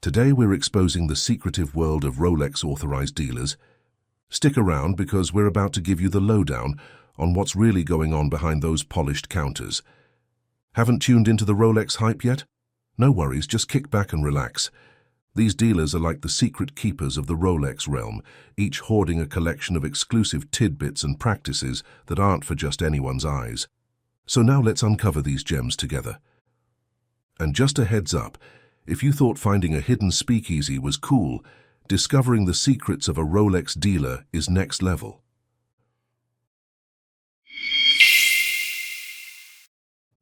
Today we're exposing the secretive world of Rolex Authorized dealers. Stick around because we're about to give you the lowdown on what's really going on behind those polished counters. Haven't tuned into the Rolex hype yet? No worries, just kick back and relax. These dealers are like the secret keepers of the Rolex realm, each hoarding a collection of exclusive tidbits and practices that aren't for just anyone's eyes. So now let's uncover these gems together. And just a heads up, if you thought finding a hidden speakeasy was cool, discovering the secrets of a Rolex dealer is next level.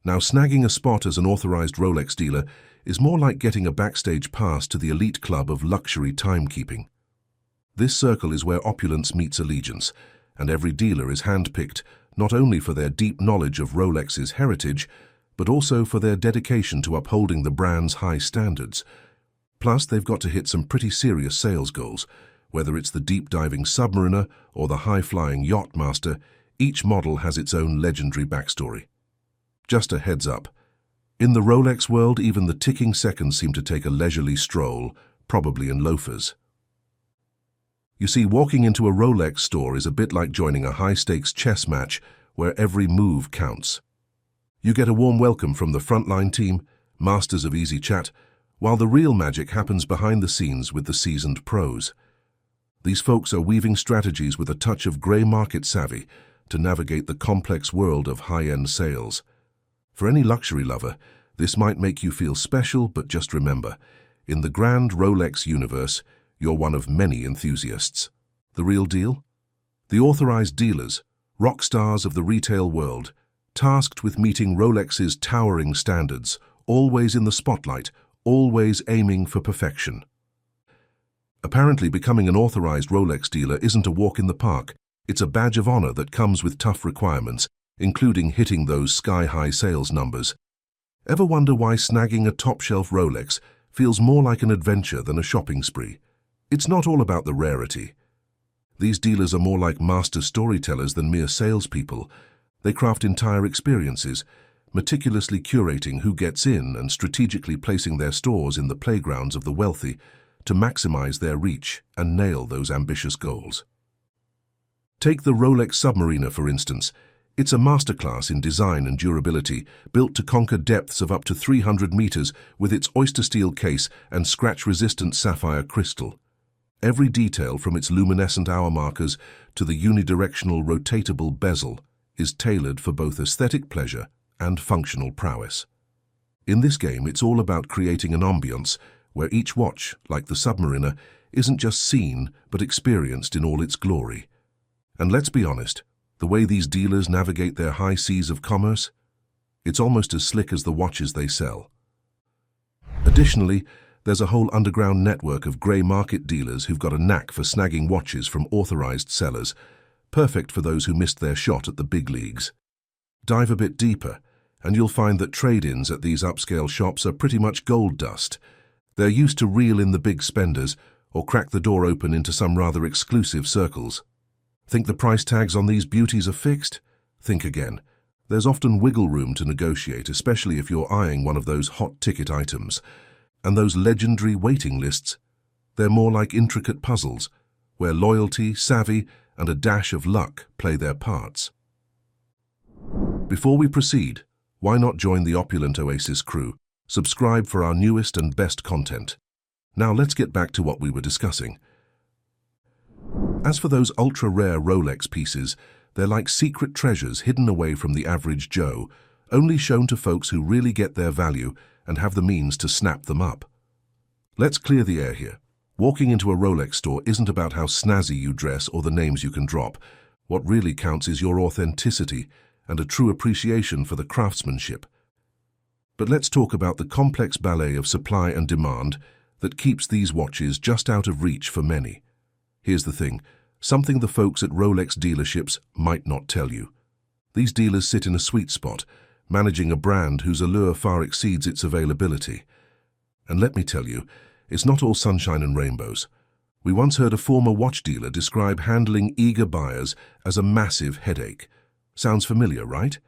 Now, snagging a spot as an authorized Rolex dealer is more like getting a backstage pass to the elite club of luxury timekeeping. This circle is where opulence meets allegiance, and every dealer is handpicked not only for their deep knowledge of Rolex's heritage, but also for their dedication to upholding the brand's high standards. Plus, they've got to hit some pretty serious sales goals. Whether it's the deep-diving Submariner or the high-flying Yacht-Master, each model has its own legendary backstory. Just a heads up, in the Rolex world, even the ticking seconds seem to take a leisurely stroll, probably in loafers. You see, walking into a Rolex store is a bit like joining a high-stakes chess match where every move counts. You get a warm welcome from the frontline team, masters of easy chat, while the real magic happens behind the scenes with the seasoned pros. These folks are weaving strategies with a touch of grey market savvy to navigate the complex world of high-end sales. For any luxury lover, this might make you feel special, but just remember, in the grand Rolex universe, you're one of many enthusiasts. The real deal? The authorized dealers, rock stars of the retail world, tasked with meeting Rolex's towering standards, always in the spotlight, always aiming for perfection. Apparently, becoming an authorized Rolex dealer isn't a walk in the park. It's a badge of honor that comes with tough requirements, including hitting those sky-high sales numbers. Ever wonder why snagging a top-shelf Rolex feels more like an adventure than a shopping spree? It's not all about the rarity. These dealers are more like master storytellers than mere salespeople. They craft entire experiences, meticulously curating who gets in and strategically placing their stores in the playgrounds of the wealthy to maximize their reach and nail those ambitious goals. Take the Rolex Submarina, for instance. It's a masterclass in design and durability, built to conquer depths of up to 300 meters with its oyster steel case and scratch-resistant sapphire crystal. Every detail, from its luminescent hour markers to the unidirectional rotatable bezel, is tailored for both aesthetic pleasure and functional prowess. In this game, it's all about creating an ambiance where each watch, like the Submariner, isn't just seen but experienced in all its glory. And let's be honest, the way these dealers navigate their high seas of commerce, it's almost as slick as the watches they sell. Additionally, there's a whole underground network of grey market dealers who've got a knack for snagging watches from authorized sellers, perfect for those who missed their shot at the big leagues. Dive a bit deeper, and you'll find that trade-ins at these upscale shops are pretty much gold dust. They're used to reel in the big spenders or crack the door open into some rather exclusive circles. Think the price tags on these beauties are fixed? Think again. There's often wiggle room to negotiate, especially if you're eyeing one of those hot-ticket items. And those legendary waiting lists, they're more like intricate puzzles, where loyalty, savvy, and a dash of luck play their parts. Before we proceed, why not join the opulent Oasis crew? Subscribe for our newest and best content. Now let's get back to what we were discussing. As for those ultra-rare Rolex pieces, they're like secret treasures hidden away from the average Joe, only shown to folks who really get their value and have the means to snap them up. Let's clear the air here. Walking into a Rolex store isn't about how snazzy you dress or the names you can drop. What really counts is your authenticity and a true appreciation for the craftsmanship. But let's talk about the complex ballet of supply and demand that keeps these watches just out of reach for many. Here's the thing, something the folks at Rolex dealerships might not tell you. These dealers sit in a sweet spot, managing a brand whose allure far exceeds its availability. And let me tell you, it's not all sunshine and rainbows. We once heard a former watch dealer describe handling eager buyers as a massive headache. Sounds familiar, right?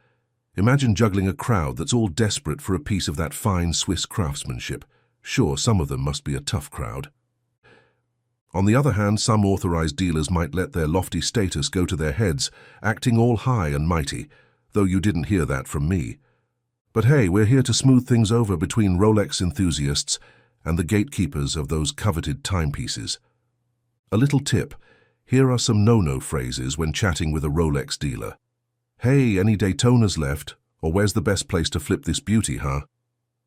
Imagine juggling a crowd that's all desperate for a piece of that fine Swiss craftsmanship. Sure, some of them must be a tough crowd. On the other hand, some authorized dealers might let their lofty status go to their heads, acting all high and mighty, though you didn't hear that from me. But hey, we're here to smooth things over between Rolex enthusiasts and the gatekeepers of those coveted timepieces. A little tip, here are some no-no phrases when chatting with a Rolex dealer. Hey, any Daytonas left? Or where's the best place to flip this beauty, huh?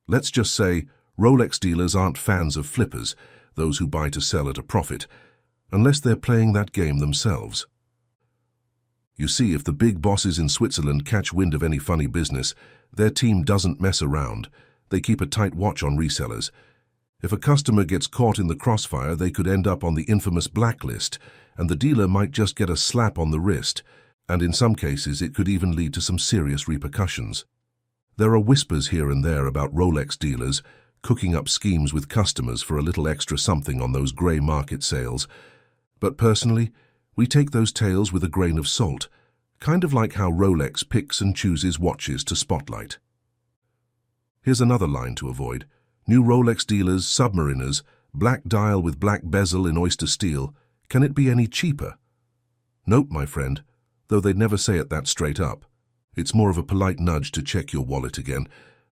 Let's just say, Rolex dealers aren't fans of flippers, those who buy to sell at a profit, unless they're playing that game themselves. You see, if the big bosses in Switzerland catch wind of any funny business, their team doesn't mess around. They keep a tight watch on resellers. If a customer gets caught in the crossfire, they could end up on the infamous Blacklist, and the dealer might just get a slap on the wrist, and in some cases it could even lead to some serious repercussions. There are whispers here and there about Rolex dealers cooking up schemes with customers for a little extra something on those grey market sales. But personally, we take those tales with a grain of salt, kind of like how Rolex picks and chooses watches to spotlight. Here's another line to avoid. New Rolex dealers, Submariners, black dial with black bezel in oyster steel. Can it be any cheaper? Nope, my friend, though they'd never say it that straight up. It's more of a polite nudge to check your wallet again.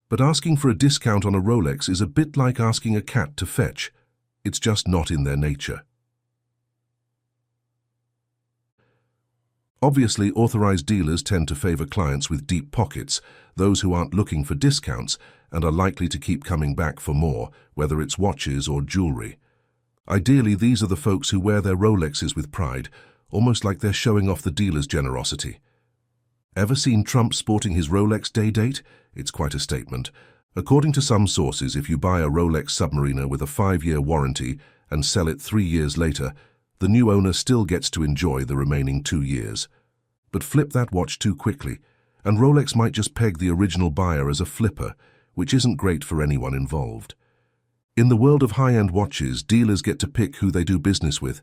But asking for a discount on a Rolex is a bit like asking a cat to fetch. It's just not in their nature. Obviously, authorized dealers tend to favor clients with deep pockets, those who aren't looking for discounts and are likely to keep coming back for more, whether it's watches or jewelry. Ideally, these are the folks who wear their Rolexes with pride, almost like they're showing off the dealer's generosity. Ever seen Trump sporting his Rolex day date? It's quite a statement. According to some sources, if you buy a Rolex Submariner with a 5-year warranty and sell it 3 years later, the new owner still gets to enjoy the remaining 2 years. But flip that watch too quickly, and Rolex might just peg the original buyer as a flipper, which isn't great for anyone involved. In the world of high-end watches, dealers get to pick who they do business with.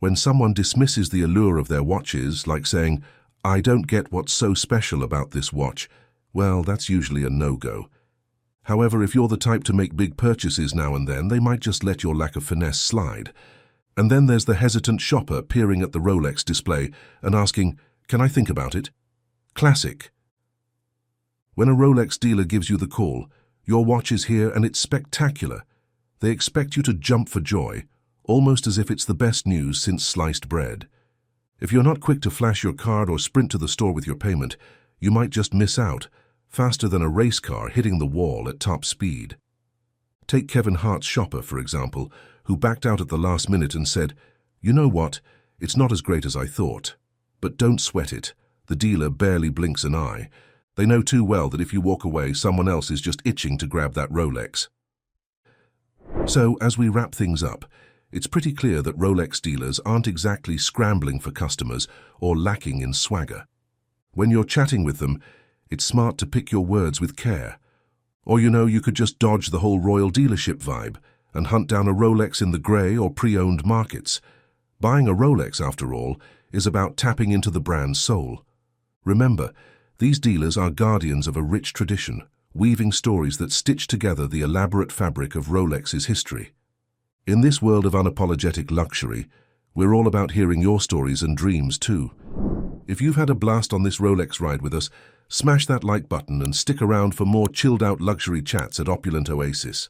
When someone dismisses the allure of their watches, like saying, "I don't get what's so special about this watch," well, that's usually a no-go. However, if you're the type to make big purchases now and then, they might just let your lack of finesse slide. And then there's the hesitant shopper peering at the Rolex display and asking, "Can I think about it?" Classic. When a Rolex dealer gives you the call, your watch is here and it's spectacular. They expect you to jump for joy, almost as if it's the best news since sliced bread. If you're not quick to flash your card or sprint to the store with your payment, you might just miss out, faster than a race car hitting the wall at top speed. Take Kevin Hart's shopper, for example, who backed out at the last minute and said, "You know what, it's not as great as I thought." But don't sweat it. The dealer barely blinks an eye. They know too well that if you walk away, someone else is just itching to grab that Rolex. So, as we wrap things up, it's pretty clear that Rolex dealers aren't exactly scrambling for customers or lacking in swagger. When you're chatting with them, it's smart to pick your words with care. Or you could just dodge the whole royal dealership vibe and hunt down a Rolex in the grey or pre-owned markets. Buying a Rolex, after all, is about tapping into the brand's soul. Remember, these dealers are guardians of a rich tradition, weaving stories that stitch together the elaborate fabric of Rolex's history. In this world of unapologetic luxury, we're all about hearing your stories and dreams too. If you've had a blast on this Rolex ride with us, smash that like button and stick around for more chilled-out luxury chats at Opulent Oasis.